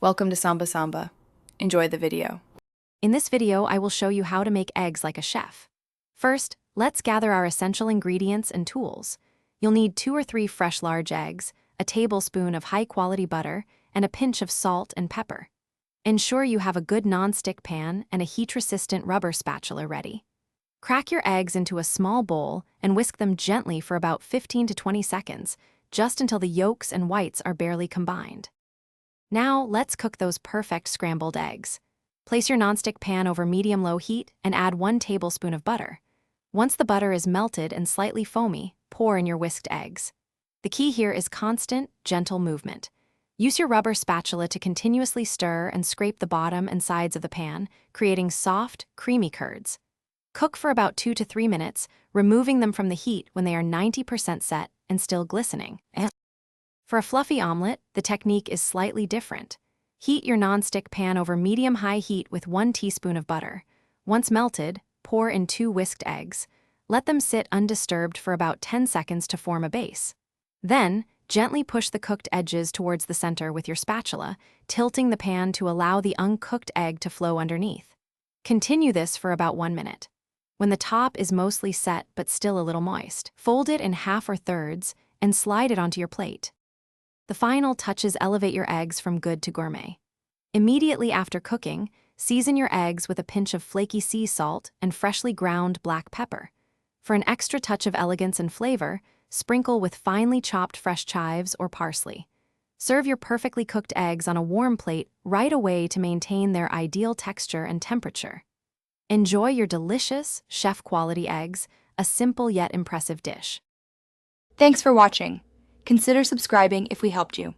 Welcome to Samba Samba. Enjoy the video. In this video, I will show you how to make eggs like a chef. First, let's gather our essential ingredients and tools. You'll need 2 or 3 fresh large eggs, a tablespoon of high-quality butter, and a pinch of salt and pepper. Ensure you have a good non-stick pan and a heat-resistant rubber spatula ready. Crack your eggs into a small bowl and whisk them gently for about 15 to 20 seconds, just until the yolks and whites are barely combined. Now, let's cook those perfect scrambled eggs. Place your nonstick pan over medium-low heat and add 1 tablespoon of butter. Once the butter is melted and slightly foamy, pour in your whisked eggs. The key here is constant, gentle movement. Use your rubber spatula to continuously stir and scrape the bottom and sides of the pan, creating soft, creamy curds. Cook for about 2 to 3 minutes, removing them from the heat when they are 90% set and still glistening. For a fluffy omelet, the technique is slightly different. Heat your nonstick pan over medium-high heat with 1 teaspoon of butter. Once melted, pour in 2 whisked eggs. Let them sit undisturbed for about 10 seconds to form a base. Then, gently push the cooked edges towards the center with your spatula, tilting the pan to allow the uncooked egg to flow underneath. Continue this for about 1 minute. When the top is mostly set but still a little moist, fold it in half or thirds and slide it onto your plate. The final touches elevate your eggs from good to gourmet. Immediately after cooking, season your eggs with a pinch of flaky sea salt and freshly ground black pepper. For an extra touch of elegance and flavor, sprinkle with finely chopped fresh chives or parsley. Serve your perfectly cooked eggs on a warm plate right away to maintain their ideal texture and temperature. Enjoy your delicious, chef-quality eggs, a simple yet impressive dish. Thanks for watching. Consider subscribing if we helped you.